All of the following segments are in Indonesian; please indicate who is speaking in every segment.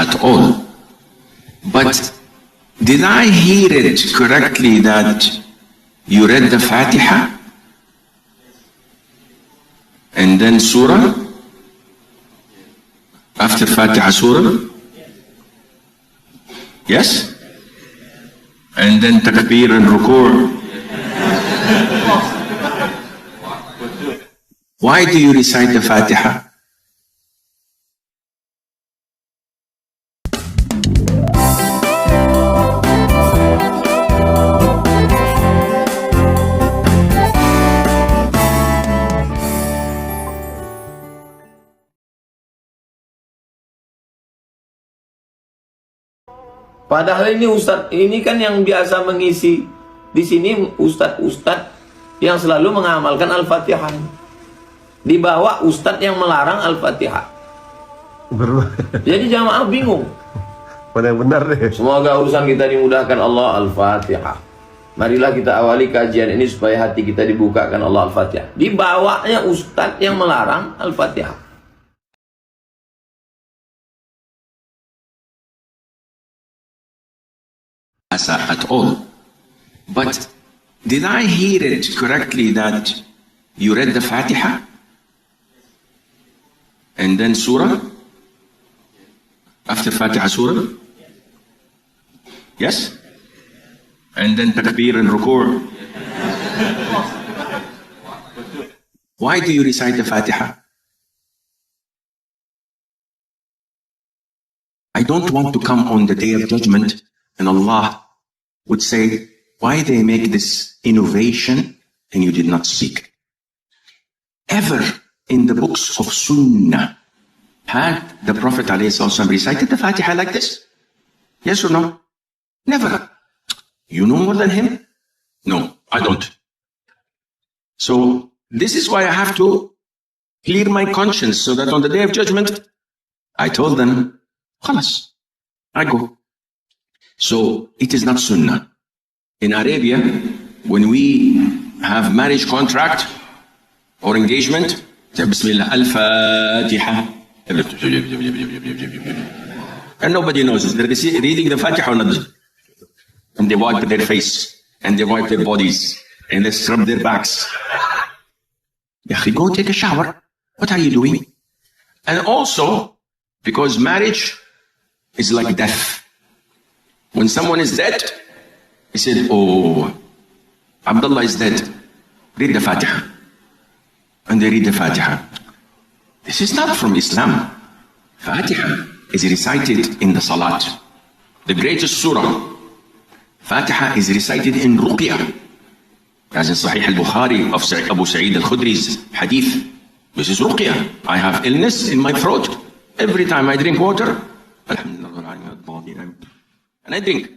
Speaker 1: at all. But did I hear it correctly that you read the Fatiha and then Surah? After Fatiha, Surah? Yes? And then Takbir and Ruku'? Why do you recite the Fatiha?
Speaker 2: Padahal ini Ustadz, ini kan yang biasa mengisi di sini Ustadz yang selalu mengamalkan Al-Fatihah. Dibawa Ustadz yang melarang Al-Fatihah. Jadi jamaah bingung.
Speaker 3: Mana yang benar deh.
Speaker 2: Semoga urusan kita dimudahkan Allah. Al-Fatihah. Marilah kita awali kajian ini supaya hati kita dibukakan Allah. Al-Fatihah. Dibawanya Ustadz yang melarang Al-Fatihah.
Speaker 1: At all. But did I hear it correctly that you read the Fatiha and then Surah? After Fatiha, Surah? Yes? And then Takbir and Ruku'? Why do you recite the Fatiha? I don't want to come on the Day of Judgment and Allah would say, why they make this innovation and you did not speak? Ever in the books of Sunnah had the Prophet ﷺ recited the Fatiha like this? Yes or no? Never. You know more than him? No, I don't. So this is why I have to clear my conscience so that on the Day of Judgment, I told them, khalas, I go. So it is not Sunnah. In Arabia, when we have marriage contract or engagement, Bismillah, Al-Fatiha. And nobody knows. They're reading the Fatiha or not. And they wipe their face, and they wipe their bodies, and they scrub their backs. Go take a shower. What are you doing? And also, because marriage is like death. When someone is dead, he said, oh, Abdullah is dead. Read the Fatiha. And they read the Fatiha. This is not from Islam. Fatiha is recited in the Salat. The greatest surah. Fatiha is recited in Ruqyah. As in Sahih al-Bukhari of Abu Sa'id al-Khudri's hadith. This is Ruqyah. I have illness in my throat. Every time I drink water, and I drink,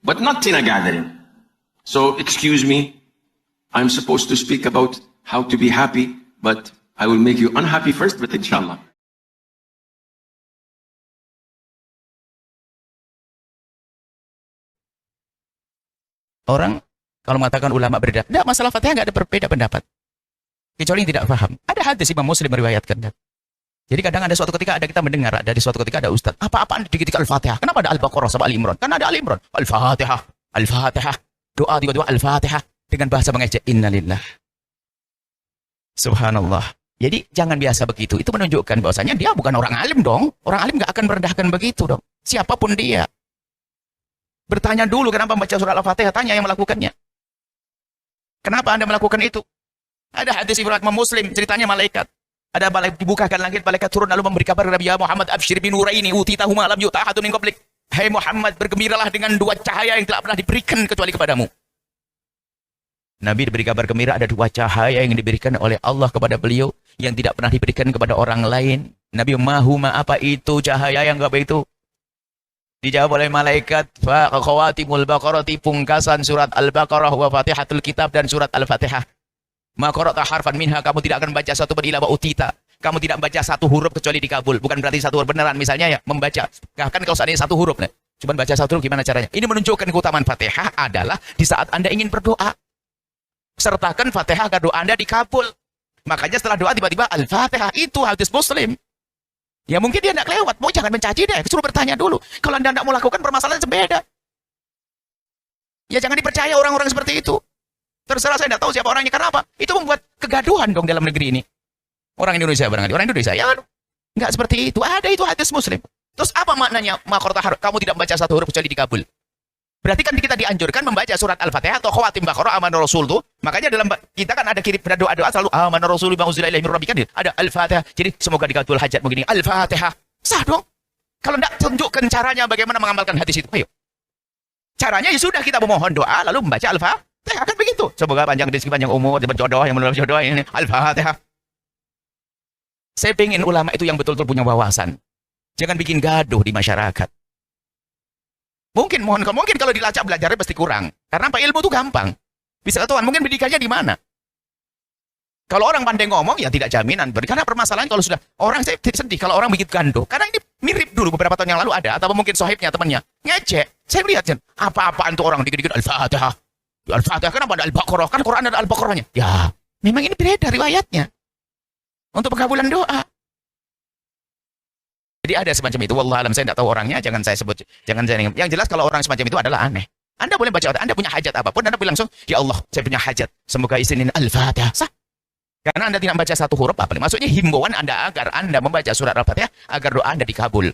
Speaker 1: but not in a gathering. So excuse me, I'm supposed to speak about how to be happy, but I will make you unhappy first, but inshallah.
Speaker 4: Orang kalau mengatakan ulama berbeda, tidak masalah Fatihah, nggak ada berbeda pendapat. Kecuali yang tidak paham. Ada hadis Imam Muslim meriwayatkan. Jadi kadang ada suatu ketika ada kita mendengar, ada di suatu ketika ada ustaz. Apa-apaan dikit-dikit Al-Fatihah. Kenapa ada Al-Baqarah sama Al-Imran? Karena ada Al-Imran. Al-Fatihah. Al-Fatihah. Doa tiba-tiba Al-Fatihah. Dengan bahasa mengejek. Innalillah. Subhanallah. Jadi jangan biasa begitu. Itu menunjukkan bahwasanya dia bukan orang alim dong. Orang alim nggak akan merendahkan begitu dong. Siapapun dia. Bertanya dulu kenapa membaca surat Al-Fatihah. Tanya yang melakukannya. Kenapa Anda melakukan itu? Ada hadis riwayat Muslim. Ceritanya malaikat. Ada malaikat dibukakan langit, malaikat turun lalu memberi kabar kepada Nabi Muhammad, absyir bin nuraini utitahu ma lam yuta'ahadu min qablik. Hai Muhammad, bergembiralah dengan dua cahaya yang tidak pernah diberikan kecuali kepadamu. Nabi diberi kabar gembira ada dua cahaya yang diberikan oleh Allah kepada beliau yang tidak pernah diberikan kepada orang lain. Nabi mahuma apa itu cahaya yang apa itu? Dijawab oleh malaikat fa khawatimul baqarati pungkasan surat Al-Baqarah wa Fatihatul Kitab dan surat Al-Fatihah. Maka harfan minha, kamu tidak akan membaca satu ila wa utita. Kamu tidak membaca satu huruf kecuali dikabul. Bukan berarti satu huruf beneran. Misalnya ya membaca. Kan kalau seandainya satu huruf, nih. Cuma baca satu huruf gimana caranya? Ini menunjukkan keutamaan Fatihah adalah di saat Anda ingin berdoa. Sertakan Fatihah agar doa Anda dikabul. Makanya setelah doa tiba-tiba Al-Fatihah. Itu hadis Muslim. Ya mungkin dia tidak lewat, mau jangan mencaci deh, suruh bertanya dulu. Kalau Anda tidak mau lakukan, permasalahan beda. Ya jangan dipercaya orang-orang seperti itu. Terserah, saya tidak tahu siapa orangnya, karena apa? Itu membuat kegaduhan dong dalam negeri ini. Orang Indonesia barangkali, orang Indonesia, ya nggak seperti itu. Ada itu hadis Muslim. Terus apa maknanya? Kamu tidak membaca satu huruf kecuali dikabul. Berarti kan kita dianjurkan membaca surat Al-Fatihah atau khawatim Baqarah amanah Rasul tuh. Makanya dalam kita kan ada kirim doa-doa selalu amanah Rasul bima unzila ilaihi min rabbika, kan ada Al-Fatihah. Jadi semoga dikabul hajat begini. Al-Fatihah. Sah dong. Kalau tidak tunjukkan caranya bagaimana mengamalkan hadis itu. Ayo. Caranya ya sudah, kita memohon doa lalu membaca Al-Fatihah, kan begitu. Semoga panjang rezeki, panjang umur, berjodoh yang mendapat jodoh ini. Al-Fatihah. Saya pengen ulama itu yang betul-betul punya wawasan. Jangan bikin gaduh di masyarakat. Mungkin kalau dilacak belajarnya pasti kurang. Karena apa? Ilmu itu gampang. Bisa ketahuan, mungkin pendidikannya di mana. Kalau orang pandai ngomong, ya tidak jaminan. Karena permasalahan kalau sudah, orang saya sedih kalau orang bikin gaduh. Karena ini mirip dulu beberapa tahun yang lalu ada, atau mungkin sohibnya temannya. Ngecek. Saya lihat, apa-apaan tuh orang dikit-dikit Al-Fatihah. Al-Fatihah, kenapa ada Al-Baqarah? Kan Quran ada Al-Baqarahnya. Ya, memang ini berbeda riwayatnya. Untuk pengabulan doa. Jadi ada semacam itu. Wallah alam, saya tidak tahu orangnya, jangan saya sebut, jangan saya. Yang jelas kalau orang semacam itu adalah aneh. Anda boleh baca, Anda punya hajat apapun, Anda bilang langsung, ya Allah, saya punya hajat, semoga isinin Al-Fatihah. Sah. Karena Anda tidak membaca satu huruf, apa? Maksudnya himbauan Anda agar Anda membaca surat Al-Fatihah agar doa Anda dikabul.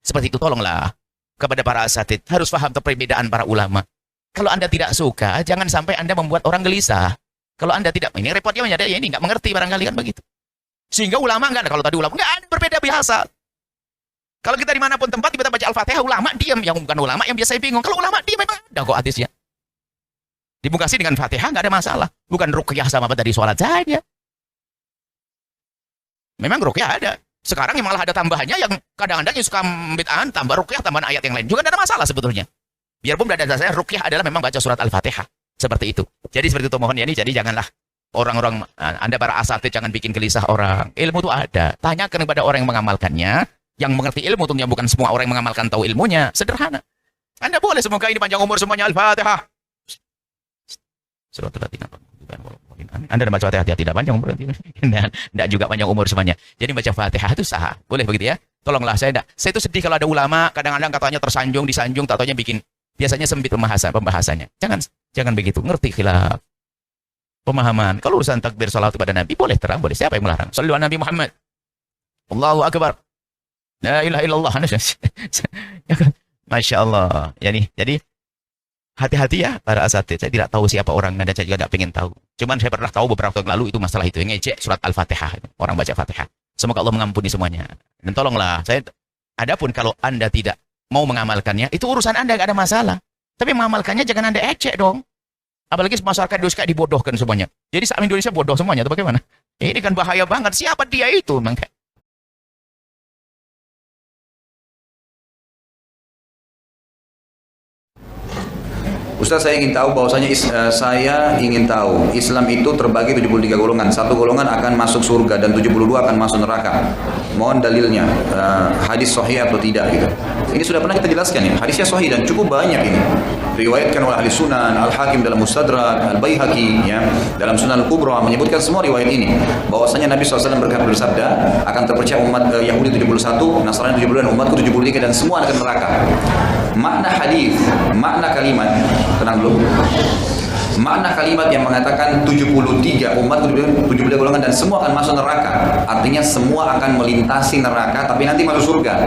Speaker 4: Seperti itu, tolonglah kepada para asatid harus paham perbedaan para ulama. Kalau Anda tidak suka, jangan sampai Anda membuat orang gelisah. Kalau Anda tidak, ini repotnya menyadari, ya ini nggak mengerti barangkali kan begitu. Sehingga ulama nggak ada, kalau tadi ulama nggak ada, berbeda biasa. Kalau kita dimanapun tempat, kita baca Al-Fatihah, ulama diam. Yang bukan ulama, yang biasa bingung. Kalau ulama diam, memang ada kok hadisnya. Dibungkasi dengan Fatihah, nggak ada masalah. Bukan ruqyah sama apa tadi, sholat saja. Memang ruqyah ada. Sekarang yang malah ada tambahannya, yang kadang-kadang yang suka bid'ah, tambah ruqyah, tambahan ayat yang lain. Juga tidak ada masalah sebetulnya. Biarpun ada dasarnya, ruqyah adalah memang baca surat Al-Fatihah. Seperti itu. Jadi seperti itu mohon ya ini. Jadi janganlah orang-orang, Anda para asatid jangan bikin gelisah orang. Ilmu itu ada. Tanyakan kepada orang yang mengamalkannya. Yang mengerti ilmu, tentunya bukan semua orang yang mengamalkan tahu ilmunya. Sederhana. Anda boleh semoga ini panjang umur semuanya Al-Fatihah. Anda baca Fatihah tidak panjang umur. Tidak juga panjang umur semuanya. Jadi baca Fatihah itu sah. Boleh begitu ya. Tolonglah saya itu sedih kalau ada ulama kadang-kadang katanya tersanjung, disanjung, katanya bikin biasanya sempit pembahasannya. Jangan begitu. Ngerti khilaf. Pemahaman. Kalau urusan takbir salawat kepada Nabi boleh terang, boleh. Siapa yang melarang? Shallu ala Nabi Muhammad. Allahu akbar. La ilaha illallah. Masya Allah. Jadi hati-hati ya para asatid. Saya tidak tahu siapa orang, dan saya juga tidak ingin tahu. Cuman saya pernah tahu beberapa tahun lalu itu masalah itu. Yang ngejek surat Al-Fatihah. Orang baca Fatihah. Semoga Allah mengampuni semuanya. Dan tolonglah. Adapun kalau Anda tidak mau mengamalkannya, itu urusan Anda, nggak ada masalah. Tapi mengamalkannya jangan Anda ejek dong. Apalagi masyarakat Indonesia kayak dibodohkan semuanya. Jadi saat Indonesia bodoh semuanya. Itu bagaimana? Ini kan bahaya banget. Siapa dia itu?
Speaker 5: Ustaz, saya ingin tahu bahwasanya Islam itu terbagi 73 golongan. Satu golongan akan masuk surga dan 72 akan masuk neraka. Mohon dalilnya, hadis sahih atau tidak gitu. Ini sudah pernah kita jelaskan ya. Hadisnya sahih dan cukup banyak ini. Riwayatkan oleh ahli sunan, Al-Hakim dalam Mustadrak, Al-Baihaqi ya, dalam Sunan Al-Kubra menyebutkan semua riwayat ini. Bahwasanya Nabi SAW bersabda, akan terpercaya umat Yahudi 71, Nasrani 70 dan umatku 73 dan semua akan neraka. Makna hadis, makna kalimat, tenang dulu. Makna kalimat yang mengatakan 73 umat 73 golongan dan semua akan masuk neraka. Artinya semua akan melintasi neraka tapi nanti masuk surga.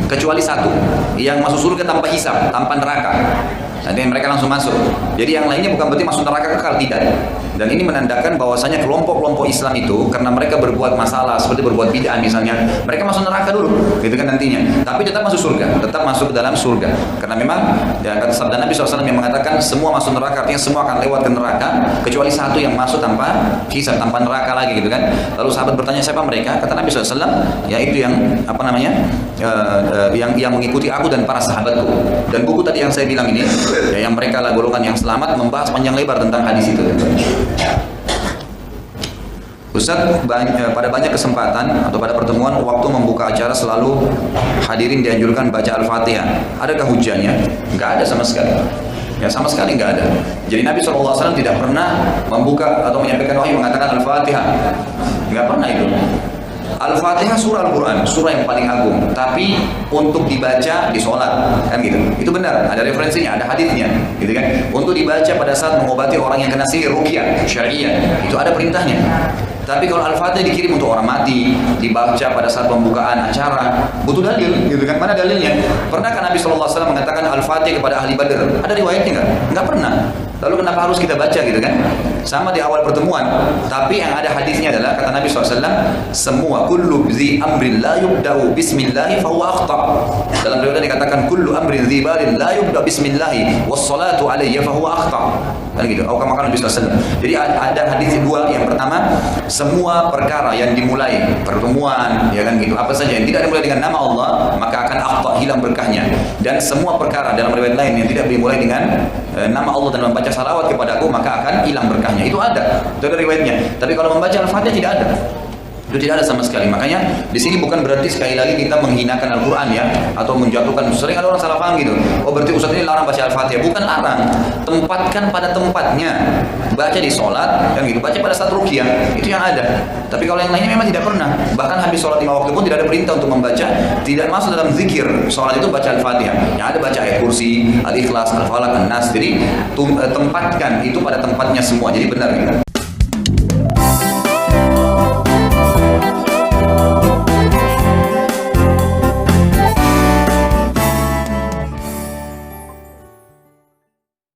Speaker 5: Kecuali satu yang masuk surga tanpa hisab, tanpa neraka. Nanti mereka langsung masuk. Jadi yang lainnya bukan berarti masuk neraka kekal, tidak. Dan ini menandakan bahwasanya kelompok-kelompok Islam itu karena mereka berbuat masalah seperti berbuat bid'ah misalnya, mereka masuk neraka dulu, gitu kan nantinya. Tapi tetap masuk surga, tetap masuk ke dalam surga. Karena memang dan kata sabda Nabi SAW yang mengatakan semua masuk neraka, artinya semua akan lewat ke neraka kecuali satu yang masuk tanpa hisab, tanpa neraka lagi, gitu kan. Lalu sahabat bertanya siapa mereka? Kata Nabi SAW, yaitu yang apa namanya? Yang mengikuti aku dan para sahabatku. Dan buku tadi yang saya bilang ini, ya, yang mereka lah golongan yang selamat membahas panjang lebar tentang hadis itu. Ustaz, pada banyak kesempatan atau pada pertemuan waktu membuka acara selalu hadirin dianjurkan baca Al-Fatihah. Adakah hujahnya? Enggak ada sama sekali. Ya sama sekali enggak ada. Jadi Nabi SAW tidak pernah membuka atau menyampaikan wahyu mengatakan Al-Fatihah. Enggak pernah itu. Al-Fatihah surah Al-Quran, surah yang paling agung, tapi untuk dibaca di sholat, kan gitu. Itu benar, ada referensinya, ada hadisnya, gitu kan. Untuk dibaca pada saat mengobati orang yang kena sihir, ruqyah syariah, itu ada perintahnya. Tapi kalau Al-Fatihah dikirim untuk orang mati, dibaca pada saat pembukaan acara, butuh dalil, gitu kan? Mana dalilnya? Pernah kan Nabi SAW mengatakan Al-Fatihah kepada ahli Badr? Ada riwayatnya nggak? Nggak pernah. Lalu kenapa harus kita baca, gitu kan? Sama di awal pertemuan. Tapi yang ada hadisnya adalah kata Nabi SAW, semua kullu zi amrin la yubda'u bismillahi fahuwa akhta'. Dalam riwayat dikatakan kullu amrin zi balin la yubda'u bismillahi wassalatu alayya fahuwa akhta'. Kan gitu. Atau kamakan Nabi SAW. Jadi ada hadis dua. Yang pertama, semua perkara yang dimulai pertemuan, ya kan gitu, apa saja yang tidak dimulai dengan nama Allah, maka akan akhta', hilang berkahnya. Dan semua perkara dalam riwayat lain yang tidak dimulai dengan nama Allah dan membaca salawat kepada aku, maka akan hilang berkahnya. Itu ada, itu ada riwayatnya. Tapi kalau membaca Al-Fatihah tidak ada. Itu tidak ada sama sekali. Makanya di sini bukan berarti sekali lagi kita menghinakan Al-Quran ya, atau menjatuhkan. Sering ada orang salah paham gitu. Oh berarti Ustaz ini larang baca Al-Fatihah. Bukan larang. Tempatkan pada tempatnya. Baca di sholat, dan gitu. Baca pada saat ruqyah. Itu yang ada. Tapi kalau yang lainnya memang tidak pernah. Bahkan habis sholat 5 waktu pun tidak ada perintah untuk membaca. Tidak masuk dalam zikir sholat itu baca Al-Fatihah. Yang ada baca ayat kursi, Al-Ikhlas, Al-Falaq, An-Nas. Jadi tempatkan itu pada tempatnya semua. Jadi benar gitu.